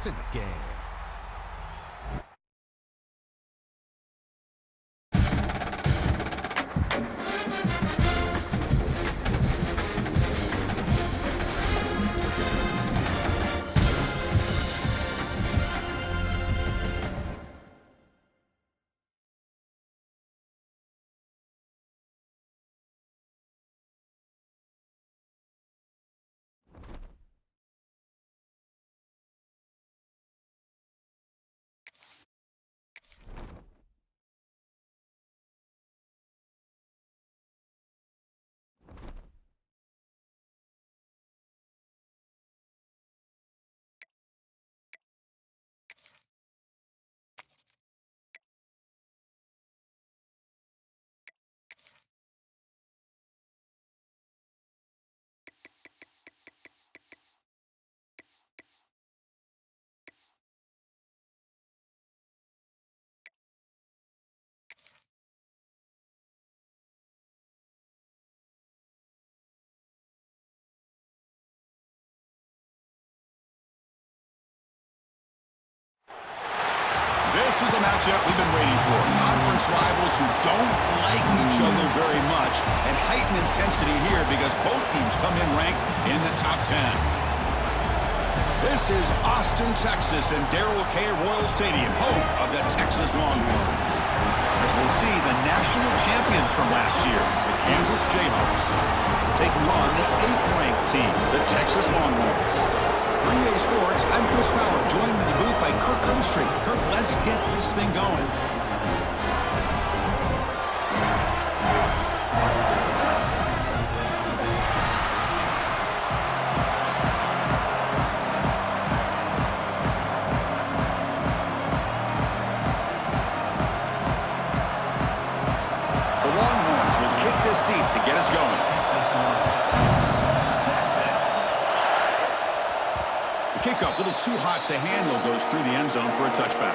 It's in the game. This is a matchup we've been waiting for. Conference rivals who don't like each other very much, and heightened intensity here because both teams come in ranked in the top 10. This is Austin, Texas, and Darrell K. Royal Stadium, home of the Texas Longhorns. As we'll see, the national champions from last year, the Kansas Jayhawks, taking on the 8th-ranked team, the Texas Longhorns. For EA Sports, I'm Chris Fowler, joined in the booth by Kirk Herbstreit. Kirk, let's get this thing going. The Longhorns will kick this deep to get us going. Kickoff, a little too hot to handle, goes through the end zone for a touchback.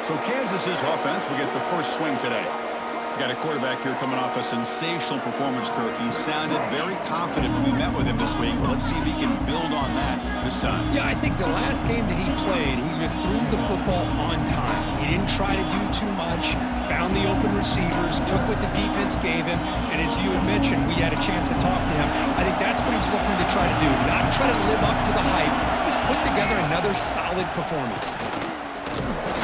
So Kansas's offense will get the first swing today. We got a quarterback here coming off a sensational performance, Kirk. He sounded very confident when we met with him this week. But let's see if he can build on that this time. Yeah, I think the last game that he played, he just threw the football on time. He didn't try to do too much, found the open receivers, took what the defense gave him, and as you had mentioned, we had a chance to talk to him. I think that's what he's looking to try to do, not try to live up to the hype, just put together another solid performance.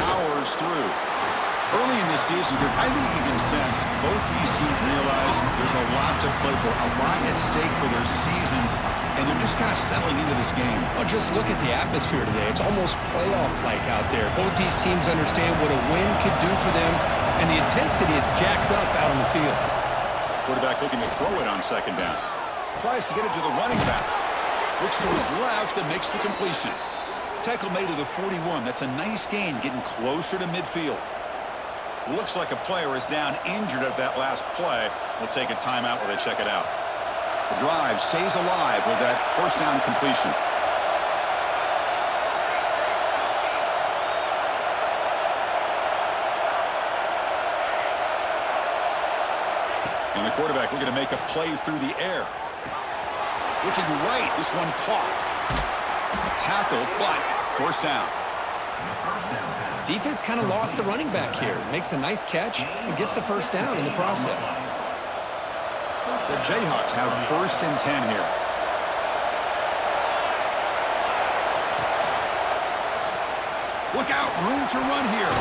Powers through. Early in this season, I think you can sense both these teams realize there's a lot to play for, a lot at stake for their seasons, and they're just kind of settling into this game. Well, just look at the atmosphere today. It's almost playoff-like out there. Both these teams understand what a win could do for them, and the intensity is jacked up out on the field. Quarterback looking to throw it on second down. Tries to get it to the running back. Looks to his left and makes the completion. Tackle made to the 41. That's a nice gain, getting closer to midfield. Looks like a player is down injured at that last play. We'll take a timeout while they check it out. The drive stays alive with that first down completion. And the quarterback looking to make a play through the air. Looking right, this one caught. Tackle, but first down. Defense kind of lost a running back here. Makes a nice catch and gets the first down in the process. The Jayhawks have first and 10 here. Look out, room to run here.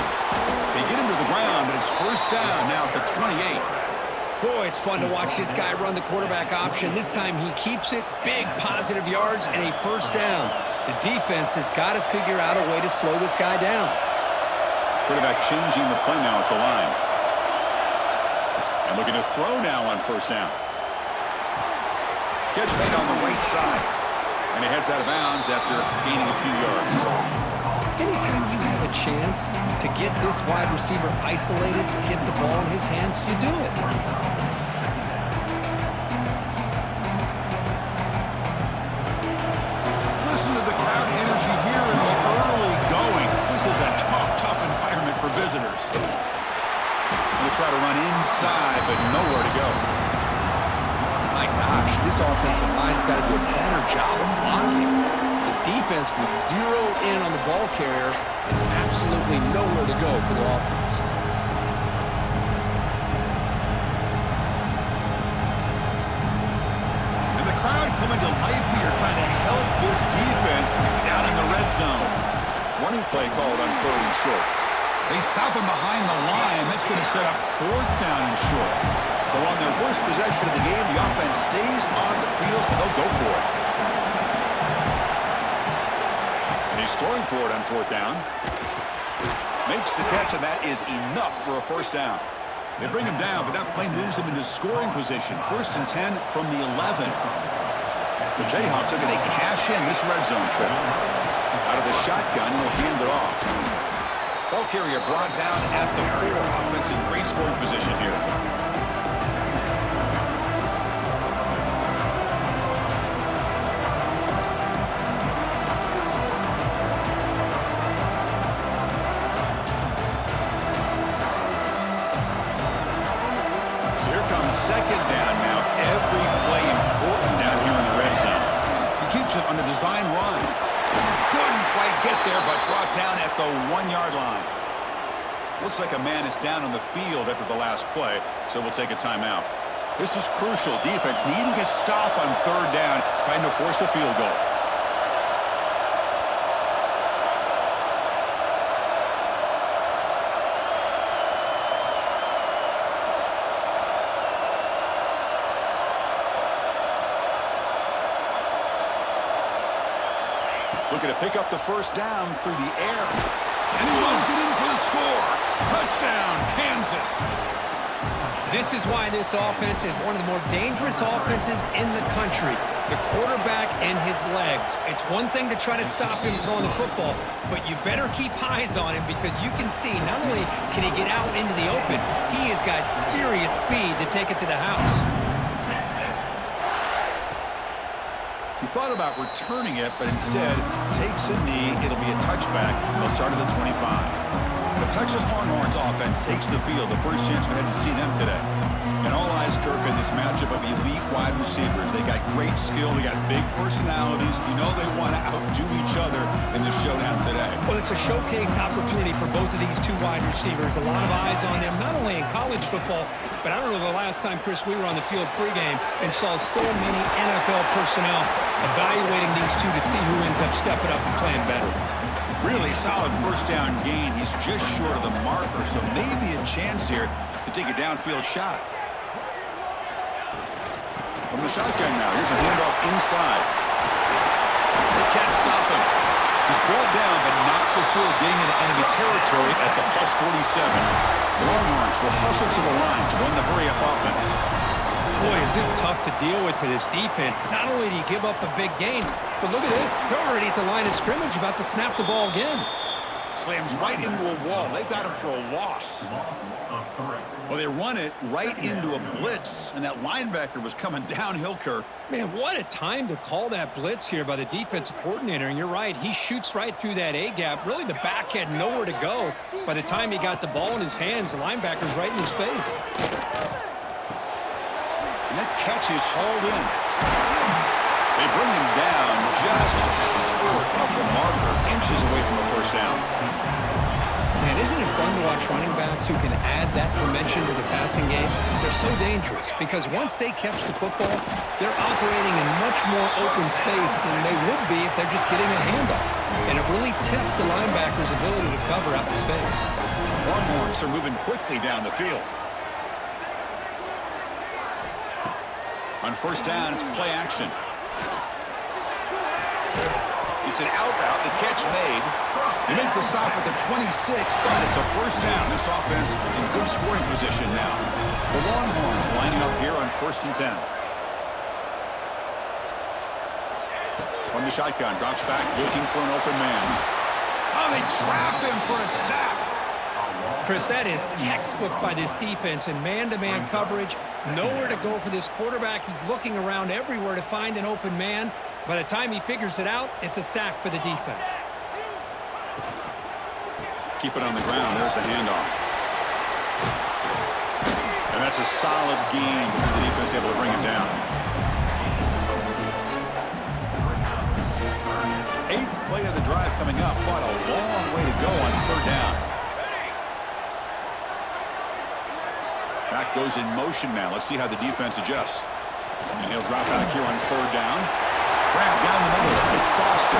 They get him to the ground, but it's first down now at the 28. Boy, it's fun to watch this guy run the quarterback option. This time he keeps it, big positive yards, and a first down. The defense has got to figure out a way to slow this guy down. Quarterback changing the play now at the line. And looking to throw now on first down. Catch made on the right side. And he heads out of bounds after gaining a few yards. Anytime you have a chance to get this wide receiver isolated, get the ball in his hands, you do it. Listen to the crowd energy here in the early going. This is a tough environment for visitors. They'll try to run inside, but nowhere to go. My gosh, this offensive line's got to do a better job of blocking. The defense was zeroed in on the ball carrier and absolutely nowhere to go for the offense. And the crowd coming to life here, trying to help this defense down in the red zone. Running play called on 3rd and short. They stop him behind the line. That's going to set up 4th down and short. So on their first possession of the game, the offense stays on the field, and they'll go for it. And he's throwing for it on 4th down. Makes the catch, and that is enough for a 1st down. They bring him down, but that play moves him into scoring position. 1st and 10 from the 11. The Jayhawks are going to cash in this red zone trip. Out of the shotgun, he'll hand it off. Ball carrier brought down at the 4. Offense in great scoring position here. So here comes 2nd down now. Every play important down here in the red zone. He keeps it on a design run. Couldn't quite get there, but brought down at the 1-yard line. Looks like a man is down on the field after the last play, so we'll take a timeout. This is crucial. Defense needing a stop on 3rd down, trying to force a field goal. Looking to pick up the 1st down through the air. And he runs it in for the score. Touchdown, Kansas. This is why this offense is one of the more dangerous offenses in the country. The quarterback and his legs. It's one thing to try to stop him throwing the football, but you better keep eyes on him because you can see not only can he get out into the open, he has got serious speed to take it to the house. He thought about returning it, but instead takes a knee. It'll be a touchback. They'll start at the 25. The Texas Longhorns offense takes the field. The first chance we had to see them today. And all eyes, Kirk, in this matchup of elite wide receivers. They got great skill. They got big personalities. You know they want to outdo each other in the showdown today. Well, it's a showcase opportunity for both of these 2 wide receivers. A lot of eyes on them, not only in college football, but I don't know the last time, Chris, we were on the field pregame and saw so many NFL personnel evaluating these 2 to see who ends up stepping up and playing better. Really solid 1st down gain. He's just short of the marker, so maybe a chance here to take a downfield shot. From the shotgun now, here's a handoff inside. They can't stop him. He's brought down, but not before getting into enemy territory at the +47. The Longhorns will hustle to the line to run the hurry-up offense. Boy, is this tough to deal with for this defense. Not only do you give up a big gain, but look at this. They're already at the line of scrimmage, about to snap the ball again. Slams right into a wall. They've got him for a loss. Well, they run it right into a blitz, and that linebacker was coming downhill, Kirk. Man, what a time to call that blitz here by the defensive coordinator. And you're right, he shoots right through that A-gap. Really, the back had nowhere to go. By the time he got the ball in his hands, the linebacker's right in his face. And that catch is hauled in. They bring him down just short of the marker, inches away from a 1st down. Man, isn't it fun to watch running backs who can add that dimension to the passing game? They're so dangerous because once they catch the football, they're operating in much more open space than they would be if they're just getting a handoff. And it really tests the linebacker's ability to cover out the space. Longhorns are moving quickly down the field. On 1st down, it's play action. It's an out route, the catch made. They make the stop at the 26, but it's a 1st down. This offense in good scoring position now. The Longhorns lining up here on 1st and 10. From the shotgun, drops back, looking for an open man. Oh, they trap him for a sack. Chris, that is textbook by this defense in man-to-man coverage. Nowhere to go for this quarterback. He's looking around everywhere to find an open man. By the time he figures it out, it's a sack for the defense. Keep it on the ground. There's the handoff. And that's a solid gain for the defense, able to bring him down. coming up, but a long way to go on third down. Back goes in motion now. Let's see how the defense adjusts. And he'll drop back here on third down. Grab down the middle. It's Foster.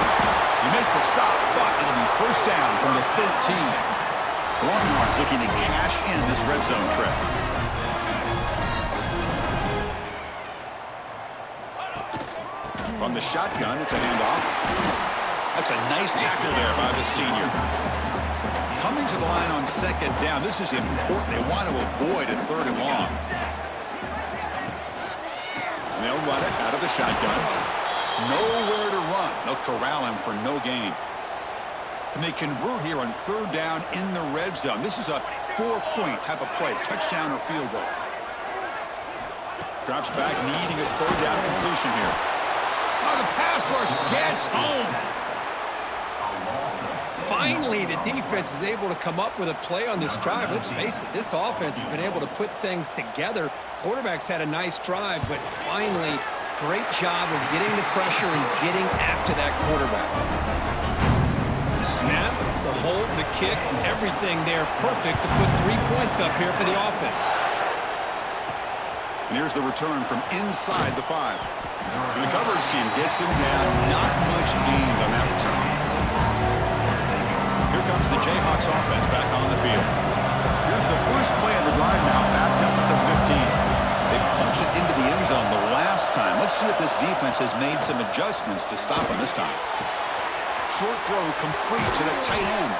You make the stop, but it'll be first down from the 13. Longhorns looking to cash in this red zone trip. From the shotgun, it's a handoff. That's a nice tackle there by the senior. Coming to the line on second down, this is important. They want to avoid a third and long. And they'll run it out of the shotgun. Nowhere to run. They'll corral him for no gain. And they convert here on third down in the red zone. This is a 4-point type of play, touchdown or field goal. Drops back, needing a third down completion here. Oh, the pass rush gets home. Finally, the defense is able to come up with a play on this drive. Let's face it, this offense has been able to put things together. Quarterback's had a nice drive, but finally, great job of getting the pressure and getting after that quarterback. The snap, the hold, the kick, everything there perfect to put 3 points up here for the offense. And here's the return from inside the 5. And the coverage team gets him down. Not much gained on that return. Here comes the Jayhawks offense back on the field. Here's the first play of the drive now, backed up at the 15. They punched it into the end zone the last time. Let's see if this defense has made some adjustments to stop him this time. Short throw complete to the tight end.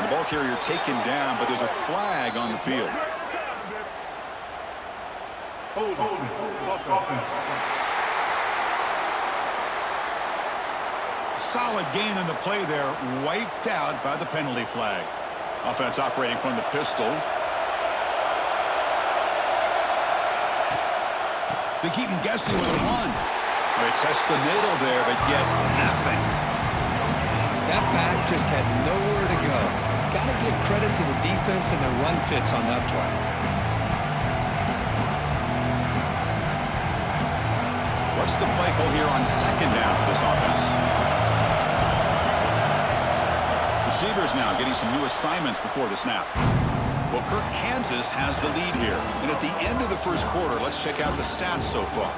The ball carrier taken down, but there's a flag on the field. Solid gain on the play there, wiped out by the penalty flag. Offense operating from the pistol. They keep him guessing with a run. They test the middle there, but get nothing. That back just had nowhere to go. Got to give credit to the defense and the run fits on that play. What's the play call here on second down for this offense? Receivers now getting some new assignments before the snap. Well, Kirk, Kansas has the lead here. And at the end of the first quarter, let's check out the stats so far.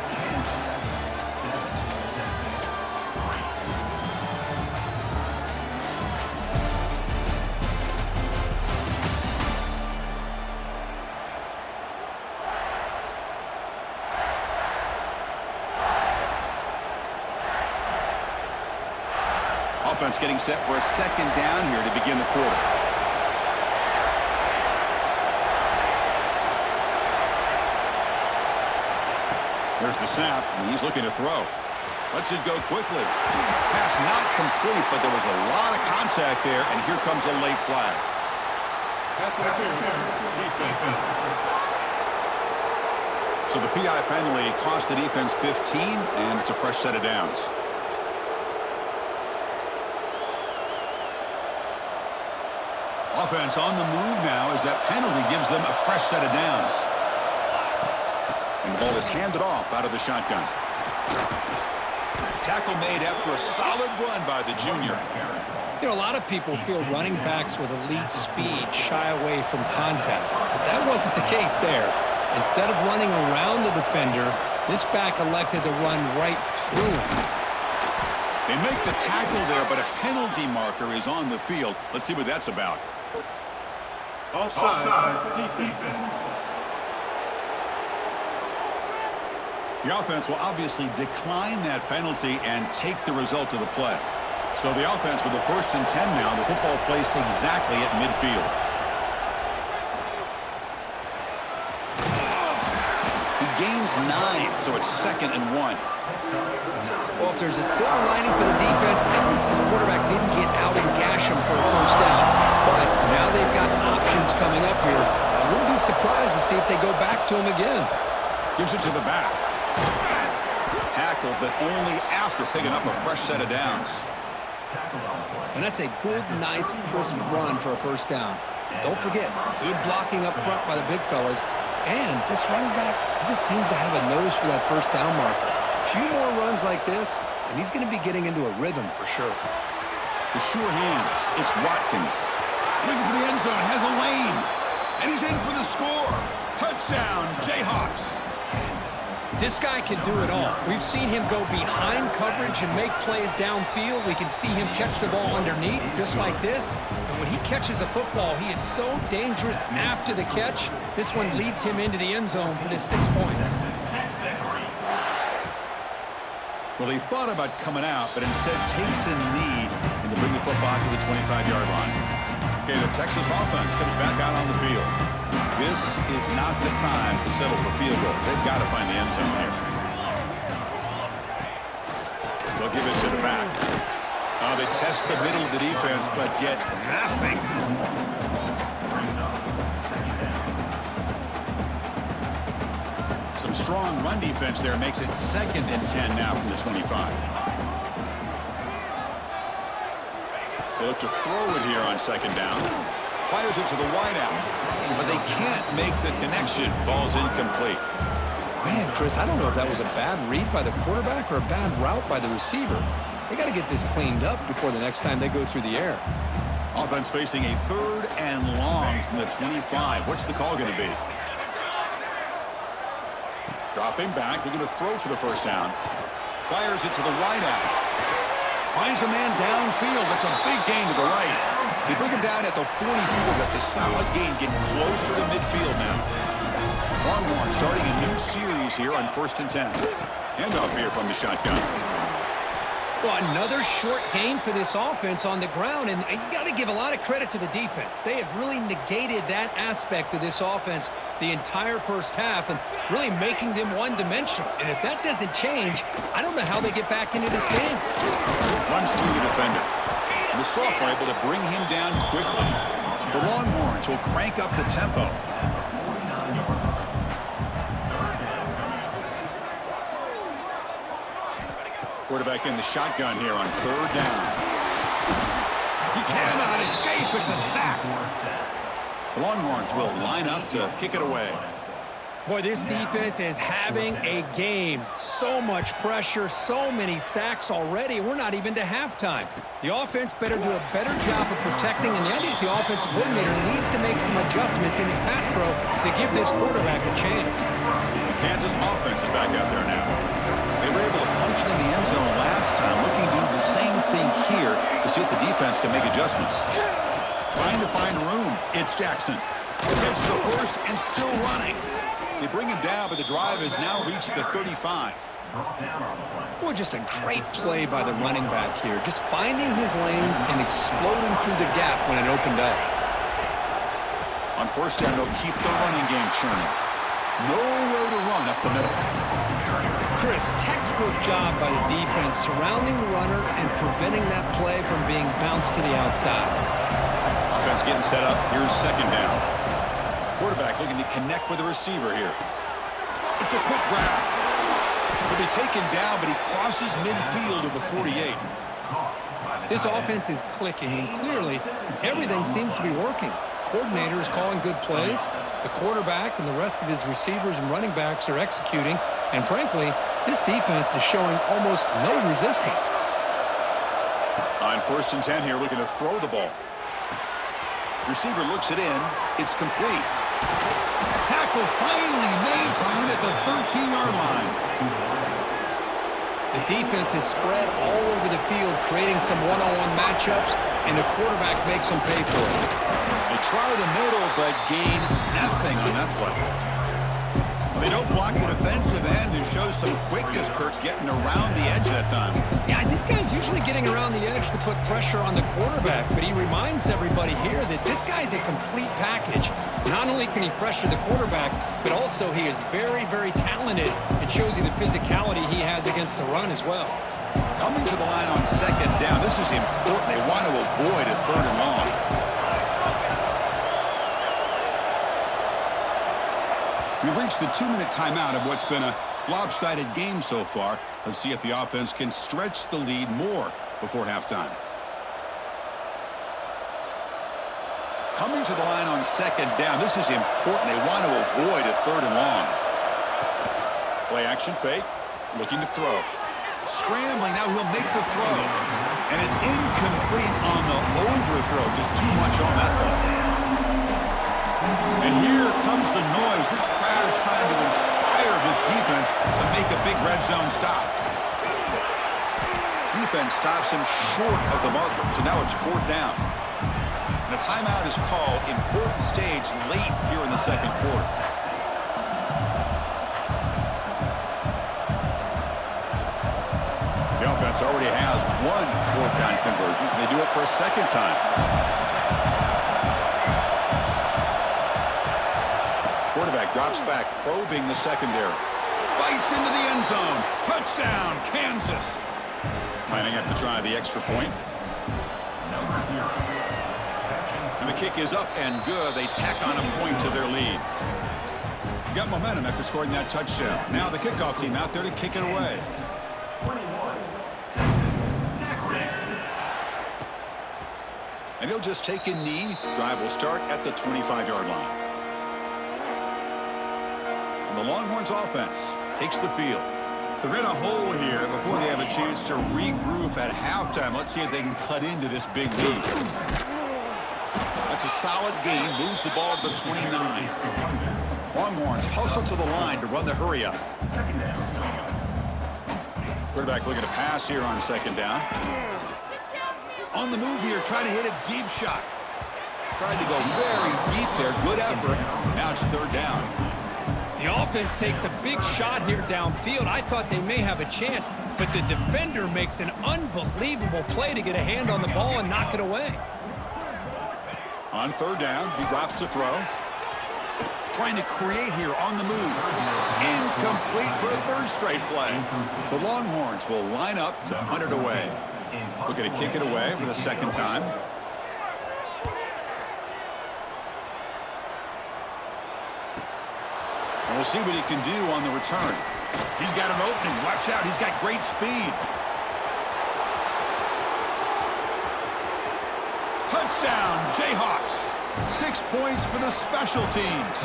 Offense getting set for a second down here to begin the quarter. There's the snap, and he's looking to throw. Lets it go quickly. Pass not complete, but there was a lot of contact there, and here comes a late flag. So the PI penalty cost the defense 15, and it's a fresh set of downs. Offense on the move now as that penalty gives them a fresh set of downs. And the ball is handed off out of the shotgun. Tackle made after a solid run by the junior. You know, a lot of people feel running backs with elite speed shy away from contact, but that wasn't the case there. Instead of running around the defender, this back elected to run right through him. They make the tackle there, but a penalty marker is on the field. Let's see what that's about. Offside, defense. The offense will obviously decline that penalty and take the result of the play. So the offense with the 1st and 10 now, the football placed exactly at midfield. He gains 9, so it's 2nd and 1. Well, if there's a silver lining for the defense, at least this quarterback didn't get out and gash him for a first down. But now they've got options coming up here. I wouldn't be surprised to see if they go back to him again. Gives it to the back. Tackled, but only after picking up a fresh set of downs. And that's a good, nice, crisp run for a first down. Don't forget, good blocking up front by the big fellas. And this running back, he just seems to have a nose for that first down marker. A few more runs like this, and he's going to be getting into a rhythm for sure. The sure hands. It's Watkins. Looking for the end zone. Has a lane. And he's in for the score. Touchdown, Jayhawks. This guy can do it all. We've seen him go behind coverage and make plays downfield. We can see him catch the ball underneath, just like this. And when he catches a football, he is so dangerous after the catch. This one leads him into the end zone for the 6 points. Well, he thought about coming out, but instead takes a knee and to bring the football to the 25-yard line. Okay, the Texas offense comes back out on the field. This is not the time to settle for field goals. They've got to find the end zone here. They'll give it to the back. They test the middle of the defense, but get nothing. Some strong run defense there makes it 2nd and 10 now from the 25. They look to throw it here on 2nd down. Fires it to the wideout, but they can't make the connection. Ball's incomplete. Man, Chris, I don't know if that was a bad read by the quarterback or a bad route by the receiver. They got to get this cleaned up before the next time they go through the air. Offense facing a 3rd and long from the 25. What's the call going to be? Dropping back, looking to throw for the 1st down. Fires it to the wideout. Finds a man downfield. That's a big gain to the right. They bring him down at the 44. That's a solid gain, getting closer to midfield now. Longhorn starting a new series here on 1st and 10. Handoff here from the shotgun. Well, another short gain for this offense on the ground, and you got to give a lot of credit to the defense. They have really negated that aspect of this offense the entire first half and really making them one-dimensional. And if that doesn't change, I don't know how they get back into this game. Runs through the defender. And the sophomore able to bring him down quickly. The Longhorns will crank up the tempo. Quarterback in the shotgun here on 3rd down. He cannot escape. It's a sack. The Longhorns will line up to kick it away. Boy, this defense is having a game. So much pressure, so many sacks already. We're not even to halftime. The offense better do a better job of protecting, and I think the offensive coordinator needs to make some adjustments in his pass pro to give this quarterback a chance. The Kansas offense is back out there now. They were able to punch it in the end zone last time, looking to do the same thing here to see if the defense can make adjustments. Trying to find room. It's Jackson. Gets the 1st and still running. They bring him down, but the drive has now reached the 35. Boy, just a great play by the running back here. Just finding his lanes and exploding through the gap when it opened up. On 1st down, they'll keep the running game churning. Nowhere to run up the middle. Chris, textbook job by the defense surrounding the runner and preventing that play from being bounced to the outside. Offense getting set up. Here's 2nd down. Quarterback looking to connect with the receiver here. It's a quick grab. He'll be taken down, but he crosses midfield of the 48. This offense is clicking, and clearly everything seems to be working. Coordinator is calling good plays. The quarterback and the rest of his receivers and running backs are executing. And frankly, this defense is showing almost no resistance. On 1st and 10 here, looking to throw the ball. Receiver looks it in. It's complete. Tackle finally made down at the 13-yard line. The defense is spread all over the field, creating some one-on-one matchups, and the quarterback makes them pay for it. They try the middle, but gain nothing on that play. They don't block the defensive end and show some quickness, Kirk, getting around the edge that time. Yeah, this guy's usually getting around the edge to put pressure on the quarterback, but he reminds everybody here that this guy's a complete package. Not only can he pressure the quarterback, but also he is very, very talented and shows you the physicality he has against the run as well. Coming to the line on 2nd down, this is important. They want to avoid a 3rd and long. We've reached the 2-minute timeout of what's been a lopsided game so far. Let's see if the offense can stretch the lead more before halftime. Coming to the line on 2nd down. This is important. They want to avoid a 3rd and long. Play action fake. Looking to throw. Scrambling. Now he'll make the throw. And it's incomplete on the overthrow. Just too much on that ball. And here comes the noise. This crowd is trying to inspire this defense to make a big red zone stop. Defense stops him short of the marker, so now it's 4th down. And a timeout is called. Important stage late here in the second quarter. The offense already has one 4th down conversion. They do it for a second time. Quarterback drops back, probing the secondary. Bites into the end zone. Touchdown, Kansas. Lining up to try the extra point. And the kick is up and good. They tack on a point to their lead. Got momentum after scoring that touchdown. Now the kickoff team out there to kick it away. And he'll just take a knee. Drive will start at the 25-yard line. And the Longhorns offense takes the field. They're in a hole here before they have a chance to regroup at halftime. Let's see if they can cut into this big lead. That's a solid gain. Moves the ball to the 29. Longhorns hustle to the line to run the hurry up. Quarterback looking to pass here on 2nd down. On the move here, trying to hit a deep shot. Tried to go very deep there. Good effort. Now it's 3rd down. The offense takes a big shot here downfield. I thought they may have a chance, but the defender makes an unbelievable play to get a hand on the ball and knock it away. On 3rd down, he drops to throw. Trying to create here on the move. Incomplete for a 3rd straight play. The Longhorns will line up to punt it away. Looking to kick it away for the 2nd time. And we'll see what he can do on the return. He's got an opening. Watch out. He's got great speed. Touchdown, Jayhawks. 6 points for the special teams.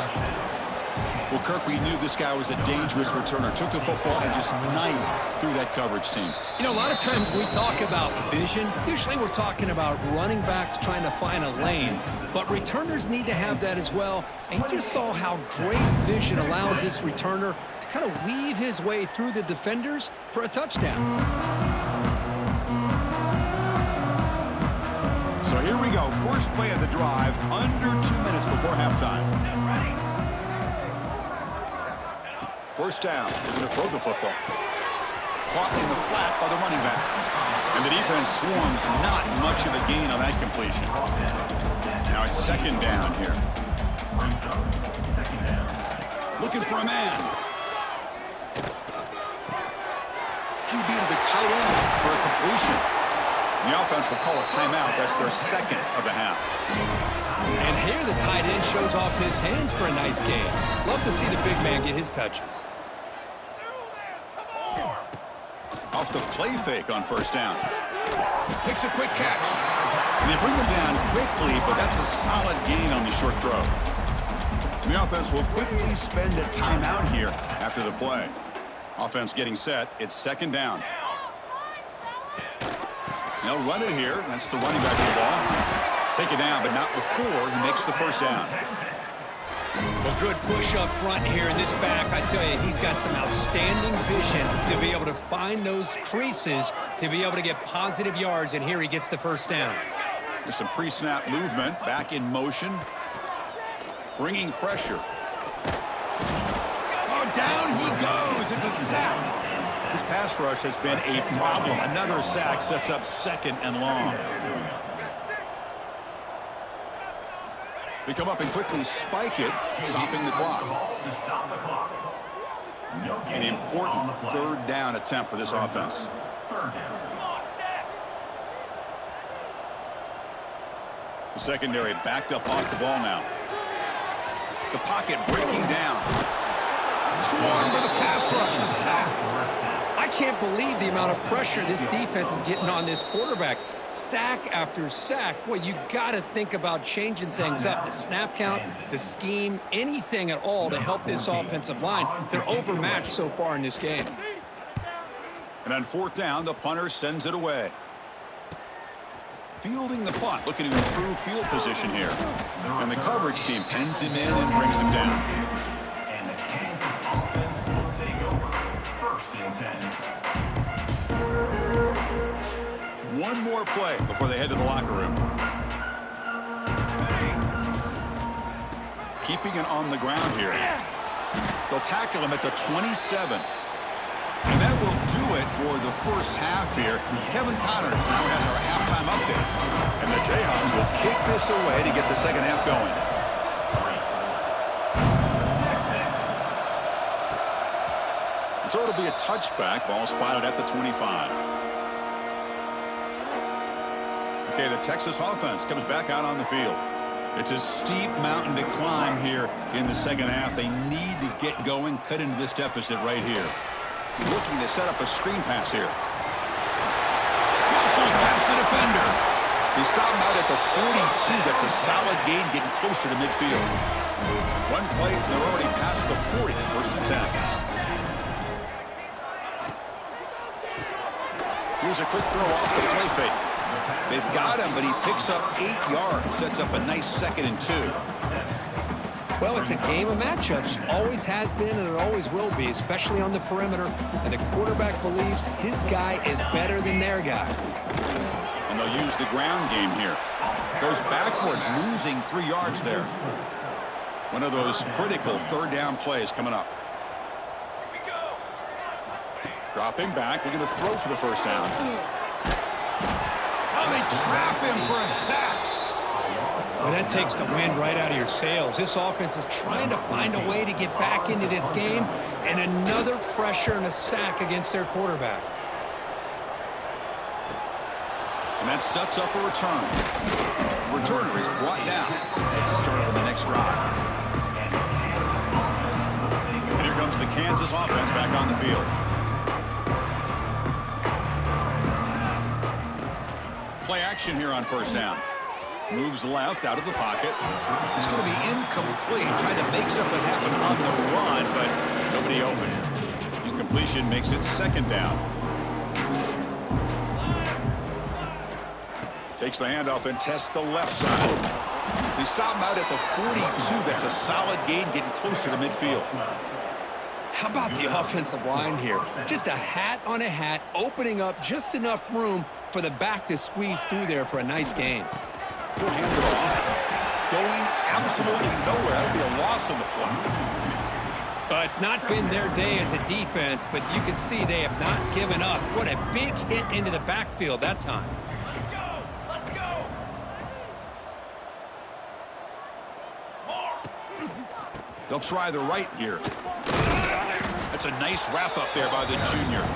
Well, Kirk, we knew this guy was a dangerous returner. Took the football and just knifed through that coverage team. You know, a lot of times we talk about vision. Usually we're talking about running backs trying to find a lane. But returners need to have that as well. And you saw how great vision allows this returner to kind of weave his way through the defenders for a touchdown. So here we go. First play of the drive, under 2 minutes before halftime. 1st down. They're going to throw the football. Caught in the flat by the running back. And the defense swarms. Not much of a gain on that completion. Now it's 2nd down here. Looking for a man. QB to the tight end for a completion. The offense will call a timeout. That's their 2nd of the half. And here the tight end shows off his hands for a nice game. Love to see the big man get his touches. Off the play fake on 1st down. Makes a quick catch. And they bring him down quickly, but that's a solid gain on the short throw. And the offense will quickly spend a timeout here after the play. Offense getting set. It's 2nd down. They'll run it here. That's the running back of the ball. Take it down, but not before he makes the 1st down. Well, good push up front here in this back. I tell you, he's got some outstanding vision to be able to find those creases, to be able to get positive yards, and here he gets the 1st down. There's some pre-snap movement, back in motion, bringing pressure. Oh, down he goes. It's a sack. This pass rush has been a problem. Another sack sets up 2nd and long. They come up and quickly spike it, stopping the clock. An important 3rd down attempt for this offense. The secondary backed up off the ball now. The pocket breaking down. Swarmed by the pass rush. A sack. I can't believe the amount of pressure this defense is getting on this quarterback. Sack after sack. Boy, you got to think about changing things up. The snap count, the scheme, anything at all to help this offensive line. They're overmatched so far in this game. And on 4th down, the punter sends it away. fielding the punt, looking to improve field position here. And the coverage team pens him in and brings him down. And the Kansas offense will take over. 1st and 10. One more play before they head to the locker room. Keeping it on the ground here. They'll tackle him at the 27. And that will do it for the first half here. Kevin Connors now has our halftime update. And the Jayhawks will kick this away to get the second half going. So it'll be a touchback. Ball spotted at the 25. Okay, the Texas offense comes back out on the field. It's a steep mountain to climb here in the second half. They need to get going, cut into this deficit right here. Looking to set up a screen pass here. Muscles past the defender. They stop him out at the 42. That's a solid gain, getting closer to midfield. One play, they're already past the 40. 1st and 10. Here's a quick throw off the play fake. They've got him, but he picks up 8 yards. Sets up a nice 2nd and 2. Well, it's a game of matchups. Always has been and it always will be, especially on the perimeter. And the quarterback believes his guy is better than their guy. And they'll use the ground game here. Goes backwards, losing 3 yards there. One of those critical 3rd down plays coming up. Dropping back, looking to throw for the 1st down. Oh, they trap him for a sack. Well, that takes the wind right out of your sails. This offense is trying to find a way to get back into this game, and another pressure and a sack against their quarterback. And that sets up a return. The returner is brought down. Takes a start on the next drive. And here comes the Kansas offense back on the field. Play action here on 1st down. Moves left out of the pocket. It's going to be incomplete. Trying to make something happen on the run, but nobody open. Incompletion makes it 2nd down. Takes the handoff and tests the left side. They stop him out at the 42. That's a solid gain, getting closer to midfield. How about the offensive line here? Just a hat on a hat, opening up just enough room for the back to squeeze through there for a nice gain. He'll hand it off. Going absolutely nowhere. That'll be a loss on the play. It's not been their day as a defense, but you can see they have not given up. What a big hit into the backfield that time. Let's go! Let's go! More! They'll try the right here. That's a nice wrap-up there by the junior.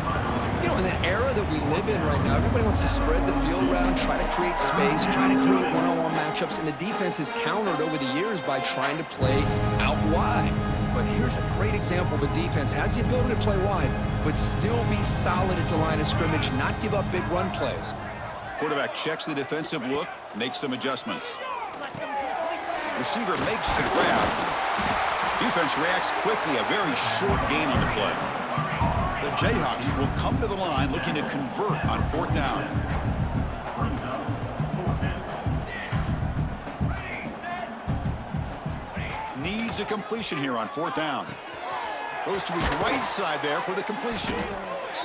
You know, in the era that we live in right now, everybody wants to spread the field around, try to create space, try to create one-on-one matchups, and the defense is countered over the years by trying to play out wide. But here's a great example of a defense has the ability to play wide, but still be solid at the line of scrimmage, not give up big run plays. Quarterback checks the defensive look, makes some adjustments. Receiver makes the grab. Defense reacts quickly, a very short gain on the play. The Jayhawks will come to the line looking to convert on 4th down. Needs a completion here on 4th down. Goes to his right side there for the completion.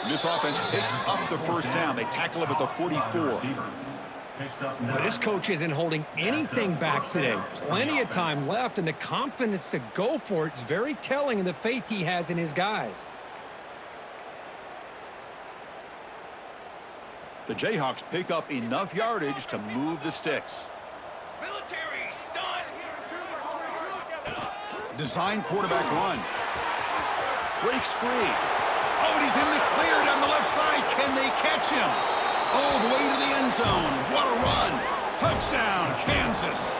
This offense picks up the 1st down. They tackle him at the 44. Well, this coach isn't holding anything back today. Plenty of time left, and the confidence to go for it is very telling in the faith he has in his guys. The Jayhawks pick up enough yardage to move the sticks. Military stun! Design quarterback run. Breaks free. Oh, and he's in the clear down the left side. Can they catch him? All the way to the end zone. What a run. Touchdown, Kansas.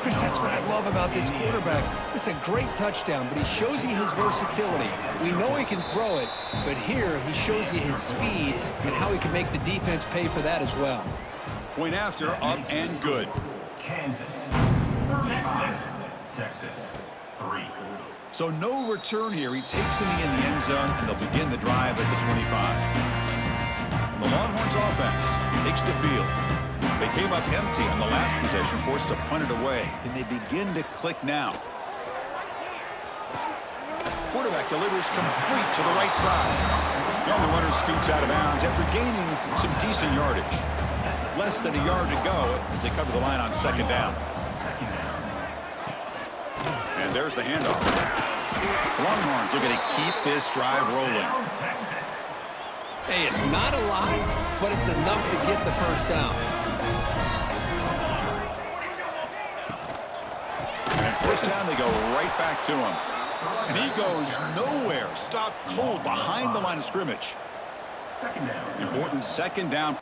Chris, that's what I love about this quarterback. It's a great touchdown, but he shows you his versatility. We know he can throw it, but here he shows you his speed and how he can make the defense pay for that as well. Point after, up and good. Kansas. Texas. 3. So no return here. He takes him in the end zone, and they'll begin the drive at the 25. The Longhorns offense takes the field. They came up empty on the last possession, forced to punt it away. Can they begin to click now? Quarterback delivers complete to the right side. And the runner scoots out of bounds after gaining some decent yardage. Less than a yard to go as they cover the line on second down. And there's the handoff. Longhorns are going to keep this drive rolling. Hey, it's not a lot, but it's enough to get the first down. And first down, they go right back to him. And he goes nowhere. Stopped cold behind the line of scrimmage. Important second down.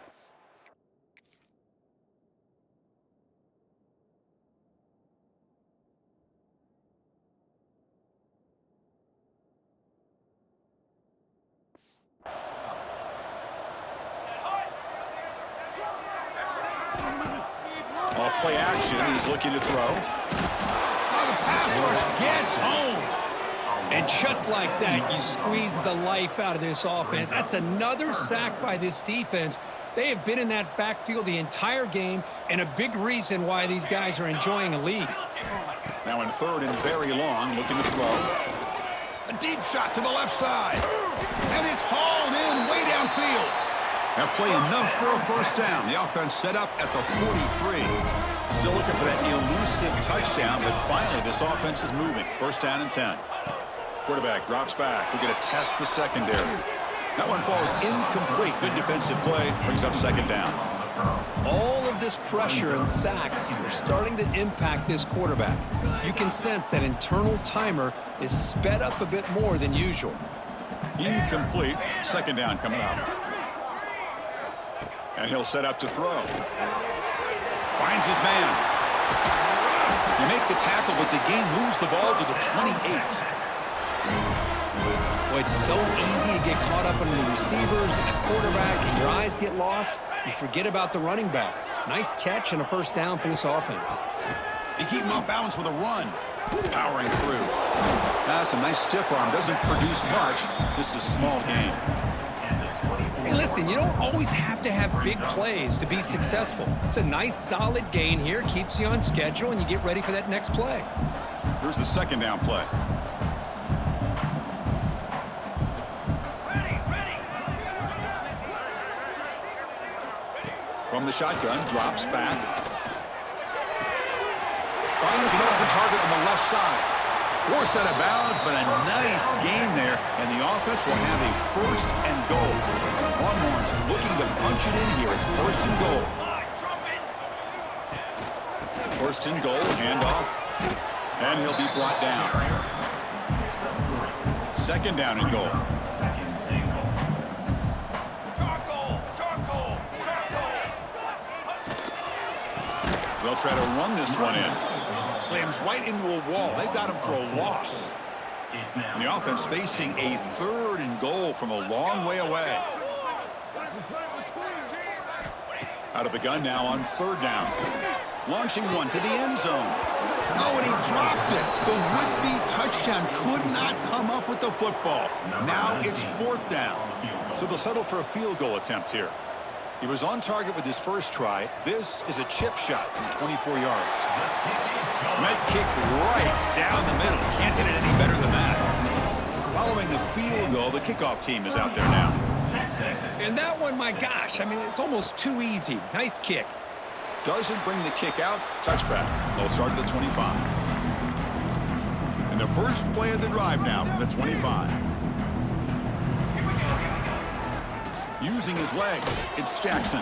Off play action. He's looking to throw. Oh, the pass rush gets home. And just like that, you squeeze the life out of this offense. That's another sack by this defense. They have been in that backfield the entire game, and a big reason why these guys are enjoying a lead. Now in third and very long, looking to throw. A deep shot to the left side. And it's hauled in way downfield. That play enough for a first down. The offense set up at the 43. Still looking for that elusive touchdown, but finally this offense is moving. First down and 10. Quarterback drops back. We're going to test the secondary. That one falls incomplete. Good defensive play. Brings up second down. All of this pressure and sacks are starting to impact this quarterback. You can sense that internal timer is sped up a bit more than usual. Incomplete. Second down coming up. And he'll set up to throw. Finds his man. You make the tackle, but the game moves the ball to the 28. Well, it's so easy to get caught up in the receivers and the quarterback, and your eyes get lost. You forget about the running back. Nice catch and a first down for this offense. They keep him off balance with a run. Powering through. That's a nice stiff arm. Doesn't produce much. Just a small gain. Hey, listen, you don't always have to have big plays to be successful. It's a nice, solid gain here. Keeps you on schedule, and you get ready for that next play. Here's the second down play. From the shotgun, drops back. Finds an open target on the left side. Forced out of bounds, but a nice gain there, and the offense will have a first and goal. Longhorns looking to punch it in here. It's first and goal. First and goal, handoff, and he'll be brought down. Second down and goal. They'll try to run this one in. Slams right into a wall. They've got him for a loss. And the offense facing a third and goal from a long way away. Out of the gun now on third down. Launching one to the end zone. Oh, and he dropped it. The would-be touchdown could not come up with the football. Now it's fourth down. So they'll settle for a field goal attempt here. He was on target with his first try. This is a chip shot from 24 yards. Red kick right down the middle. Can't hit it any better than that. Following the field goal, the kickoff team is out there now. And that one, my gosh, I mean, it's almost too easy. Nice kick. Doesn't bring the kick out. Touchback. They'll start at the 25. And the first play of the drive now from the 25. Using his legs, it's Jackson.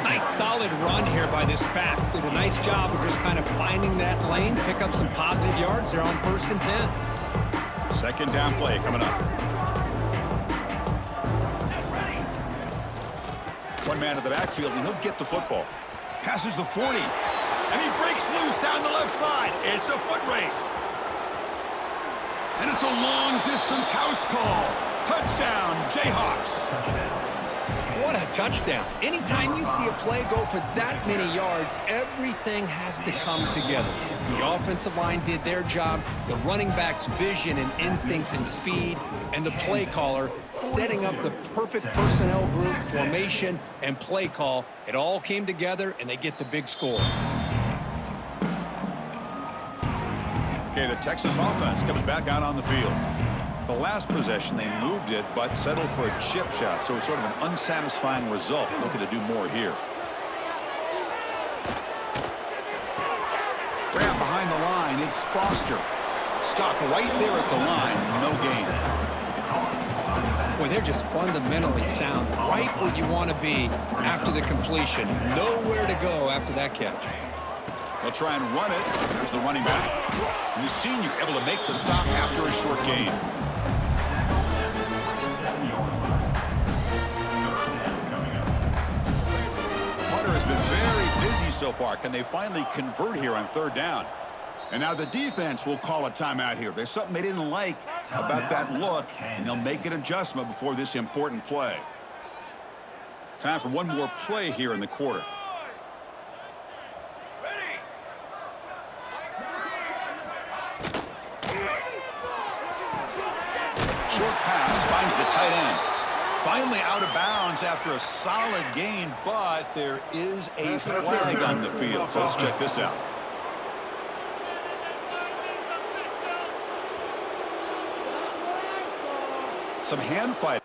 Nice solid run here by this back. Did a nice job of just kind of finding that lane, pick up some positive yards there on 1st and 10. Second down play coming up. One man at the backfield, and he'll get the football. Passes the 40, and he breaks loose down the left side. It's a foot race. And it's a long-distance house call. Touchdown, Jayhawks. What a touchdown. Anytime you see a play go for that many yards, everything has to come together. The offensive line did their job, the running back's vision and instincts and speed, and the play caller setting up the perfect personnel group, formation, and play call. It all came together, and they get the big score. Okay, the Texas offense comes back out on the field. The last possession, they moved it, but settled for a chip shot, so sort of an unsatisfying result. Looking to do more here. Grab behind the line, it's Foster. Stopped right there at the line, no gain. Boy, they're just fundamentally sound, right where you want to be after the completion. Nowhere to go after that catch. They'll try and run it. There's the running back. And the senior able to make the stop after a short gain. Has been very busy so far. Can they finally convert here on third down? And now the defense will call a timeout here. There's something they didn't like about that look, and they'll make an adjustment before this important play. Time for one more play here in the quarter. Short pass finds the tight end. Finally out of bounds after a solid gain, but there is a flag on the field. So let's check this out. Some hand fight.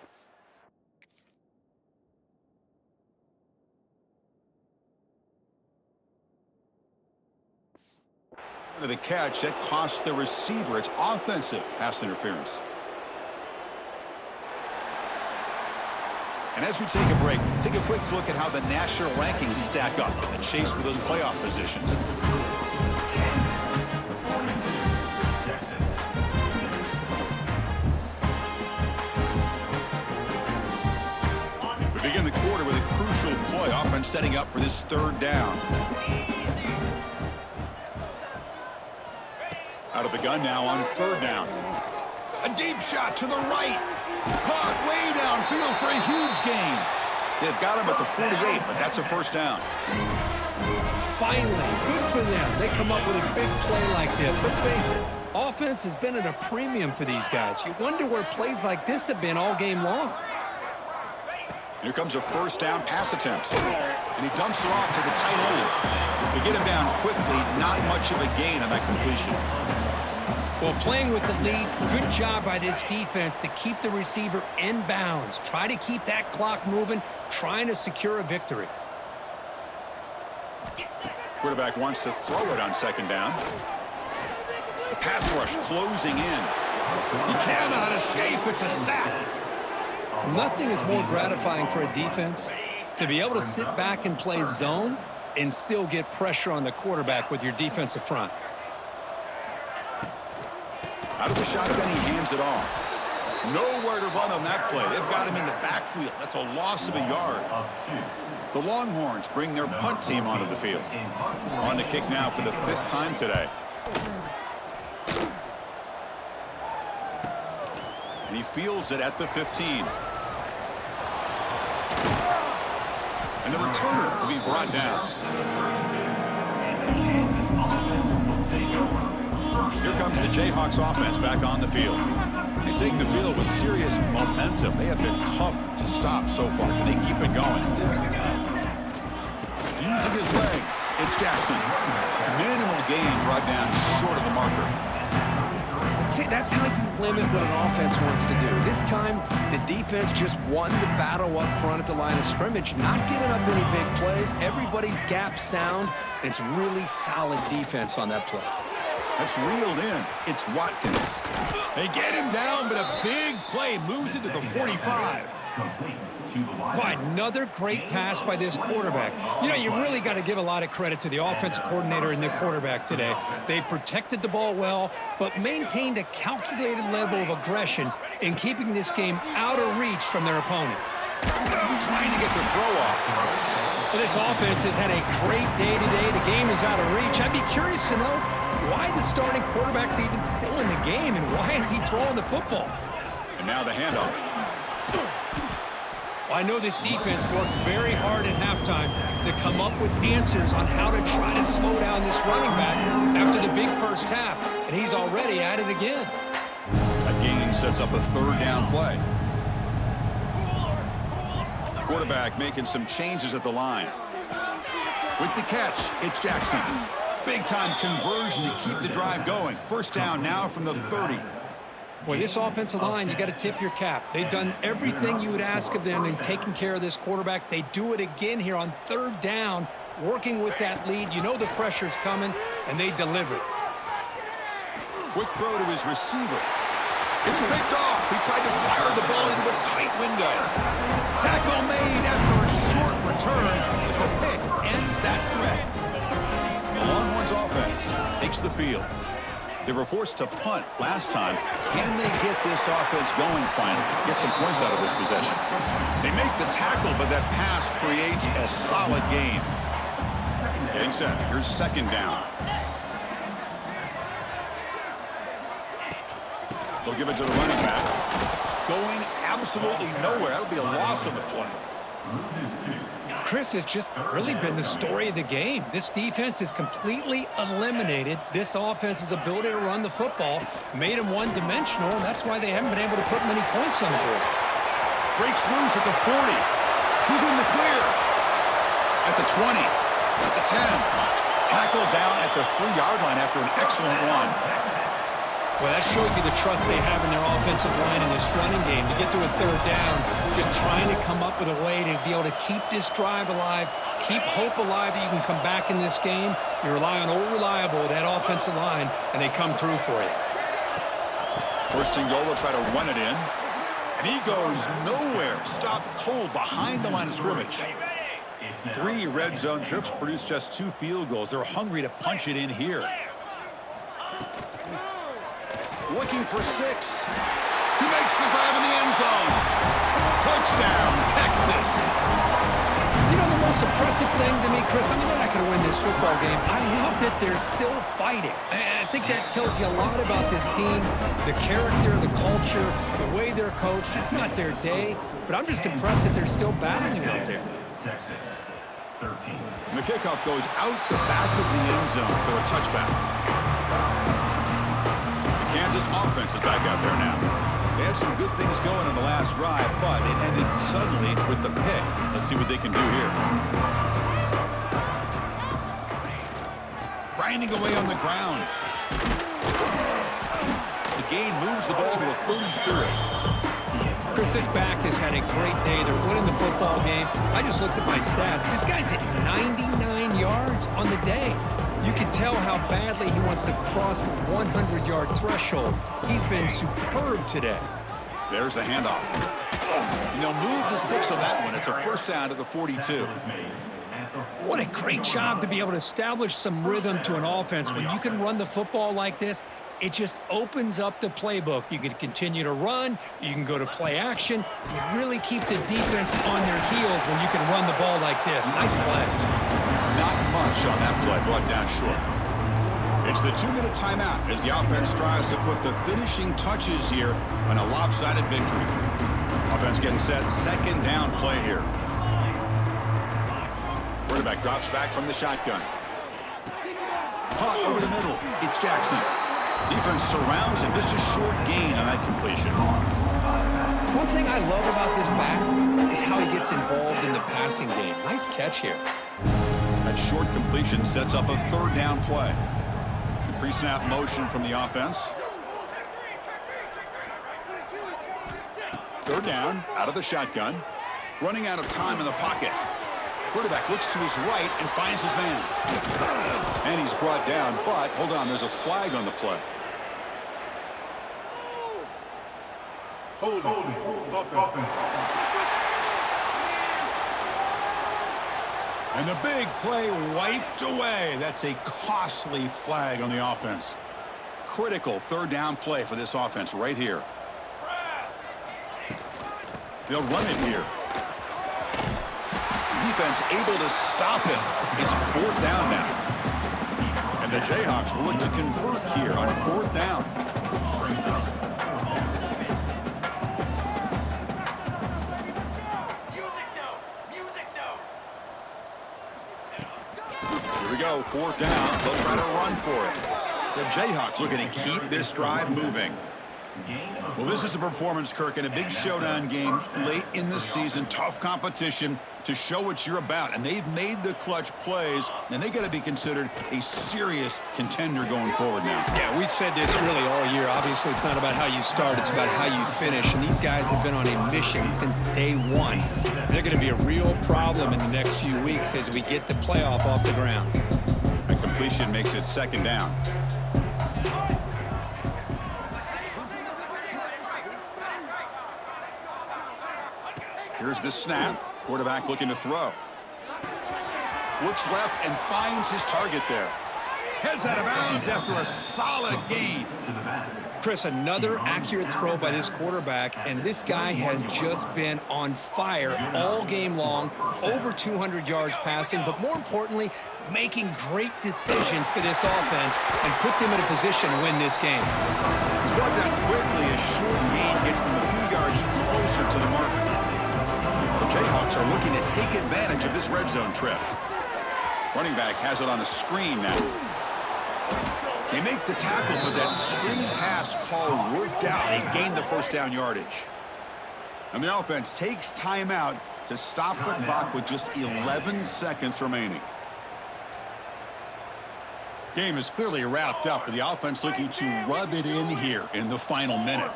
The catch that cost the receiver. It's offensive pass interference. And as we take a break, take a quick look at how the national rankings stack up in the chase for those playoff positions. We begin the quarter with a crucial play, offense setting up for this third down. Out of the gun now on third down. A deep shot to the right. Caught way downfield for a huge gain. They've got him at the 48, but that's a first down. Finally, good for them. They come up with a big play like this. Let's face it, offense has been at a premium for these guys. You wonder where plays like this have been all game long. Here comes a first down pass attempt. And he dumps it off to the tight end. To get him down quickly, not much of a gain on that completion. Well, playing with the lead, good job by this defense to keep the receiver in bounds. Try to keep that clock moving, trying to secure a victory. Quarterback wants to throw it on second down. The pass rush closing in. He cannot escape. It's a sack. Nothing is more gratifying for a defense to be able to sit back and play zone and still get pressure on the quarterback with your defensive front. Out of the shotgun, he hands it off. Nowhere to run on that play. They've got him in the backfield. That's a loss of a yard. The Longhorns bring their punt team onto the field. On to kick now for the 5th time today. And he fields it at the 15. And the returner will be brought down. Here comes the Jayhawks offense back on the field. They take the field with serious momentum. They have been tough to stop so far. Can they keep it going? Using his legs, it's Jackson. Minimal gain brought down short of the marker. See, that's how you limit what an offense wants to do. This time, the defense just won the battle up front at the line of scrimmage, not giving up any big plays. Everybody's gap sound. It's really solid defense on that play. That's reeled in. It's Watkins. They get him down, but a big play moves it to the 45. Boy, another great pass by this quarterback. You know, you really got to give a lot of credit to the offensive coordinator and the quarterback today. They protected the ball well, but maintained a calculated level of aggression in keeping this game out of reach from their opponent. Trying to get the throw off. Well, this offense has had a great day today. The game is out of reach. I'd be curious to know why the starting quarterback's even still in the game and why is he throwing the football? And now the handoff. Well, I know this defense worked very hard at halftime to come up with answers on how to try to slow down this running back after the big first half, and he's already at it again. That gain sets up a third down play. Quarterback making some changes at the line. With the catch, it's Jackson. Big-time conversion to keep the drive going. First down now from the 30. Boy, this offensive line, you got to tip your cap. They've done everything you would ask of them in taking care of this quarterback. They do it again here on third down, working with that lead. You know the pressure's coming, and they deliver. Quick throw to his receiver. It's picked off. He tried to fire the ball into a tight window. Tackle made after a short return, but the pick ends that threat. The Longhorns offense takes the field. They were forced to punt last time. Can they get this offense going finally? Get some points out of this possession. They make the tackle, but that pass creates a solid gain. Getting set. Here's second down. They'll give it to the running back. Going absolutely nowhere. That'll be a loss on the play. Chris has just really been the story of the game. This defense has completely eliminated this offense's ability to run the football, made them one-dimensional, and that's why they haven't been able to put many points on the board. Breaks loose at the 40. Who's in the clear? At the 20. At the 10. Tackled down at the 3-yard line after an excellent run. Well, that shows you the trust they have in their offensive line in this running game. To get to a third down, just trying to come up with a way to be able to keep this drive alive, keep hope alive that you can come back in this game. You rely on old reliable, that offensive line, and they come through for you. First and goal, they'll try to run it in. And he goes nowhere. Stopped cold behind the line of scrimmage. 3 red zone trips produce just 2 field goals. They're hungry to punch it in here. Looking for 6. He makes the grab in the end zone. Touchdown, Texas. You know the most impressive thing to me, Chris, I mean, they're not going to win this football game. I love that they're still fighting. I think that tells you a lot about this team, the character, the culture, the way they're coached. It's not their day, but I'm just impressed that they're still battling out there. Texas, 13. The kickoff goes out the back of the end zone, so a touchback. Kansas offense is back out there now. They had some good things going in the last drive, but it ended suddenly with the pick. Let's see what they can do here. Grinding away on the ground. The gain moves the ball to a 34. Chris, this back has had a great day. They're winning the football game. I just looked at my stats. This guy's at 99 yards on the day. You can tell how badly he wants to cross the 100-yard threshold. He's been superb today. There's the handoff. And they'll move the 6 on that one. It's a first down to the 42. What a great job to be able to establish some rhythm to an offense. When you can run the football like this, it just opens up the playbook. You can continue to run. You can go to play action. You really keep the defense on their heels when you can run the ball like this. Nice play. Not much on that play, brought down short. It's the 2-minute timeout as the offense tries to put the finishing touches here on a lopsided victory. Offense getting set, second down play here. Quarterback drops back from the shotgun. Caught over the middle, it's Jackson. Defense surrounds him, just a short gain on that completion. One thing I love about this back is how he gets involved in the passing game. Nice catch here. That short completion sets up a third down play. The pre-snap motion from the offense. Third down, out of the shotgun. Running out of time in the pocket. Quarterback looks to his right and finds his man. And he's brought down, but hold on, there's a flag on the play. Holding. And the big play wiped away. That's a costly flag on the offense. Critical third down play for this offense right here. They'll run it here. Defense able to stop him. It's fourth down now. And the Jayhawks will look to convert here on fourth down. Here we go, 4th down. They'll try to run for it. The Jayhawks looking to keep this drive moving. Well, this is a performance, Kirk, in a big showdown game late in the season. Tough competition to show what you're about. And they've made the clutch plays, and they got to be considered a serious contender going forward now. Yeah, we've said this really all year. Obviously, it's not about how you start. It's about how you finish. And these guys have been on a mission since day one. They're going to be a real problem in the next few weeks as we get the playoff off the ground. A completion makes it 2nd down. Here's the snap. Quarterback looking to throw. Looks left and finds his target there. Heads out of bounds after a solid gain. Chris, another accurate throw by this quarterback, and this guy has just been on fire all game long, over 200 yards passing, but more importantly, making great decisions for this offense and put them in a position to win this game. He's brought down quickly. A short gain gets them a few yards closer to the marker. The Jayhawks are looking to take advantage of this red zone trip. Running back has it on a screen now. They make the tackle, but that screen pass call worked out. They gained the 1st down yardage. And the offense takes timeout to stop the clock with just 11 seconds remaining. Game is clearly wrapped up, but the offense looking to rub it in here in the final minute.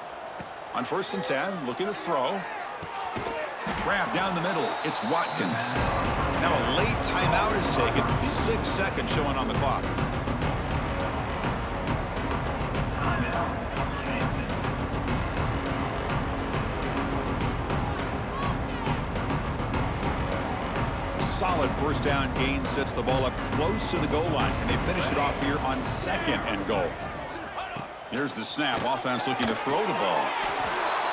On 1st and 10, looking to throw. Grab down the middle. It's Watkins. Now a late timeout is taken. 6 seconds showing on the clock. Solid 1st down gain sets the ball up close to the goal line. Can they finish it off here on 2nd and goal? Here's the snap. Offense looking to throw the ball.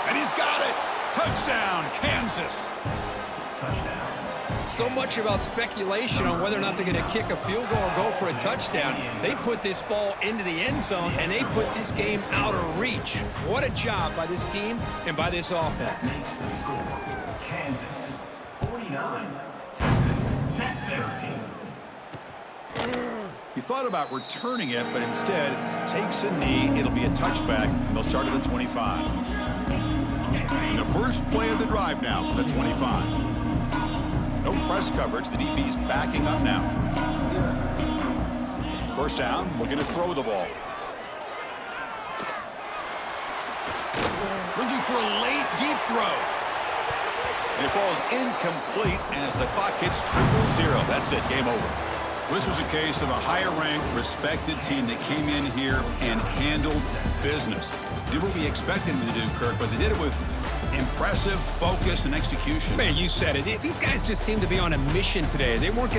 And he's got it. Touchdown, Kansas. So much about speculation on whether or not they're going to kick a field goal or go for a touchdown. They put this ball into the end zone, and they put this game out of reach. What a job by this team and by this offense. Kansas 49, Texas 13. He thought about returning it, but instead takes a knee. It'll be a touchback, and they'll start at the 25. And the first play of the drive now from the 25. No press coverage. The DB's backing up now. 1st down, looking to throw the ball. Looking for a late deep throw. And it falls incomplete as the clock hits 0-0. That's it, game over. This was a case of a higher-ranked, respected team that came in here and handled business. Did what we expected them to do, Kirk, but they did it with impressive focus and execution. Man, you said it. These guys just seem to be on a mission today. They weren't going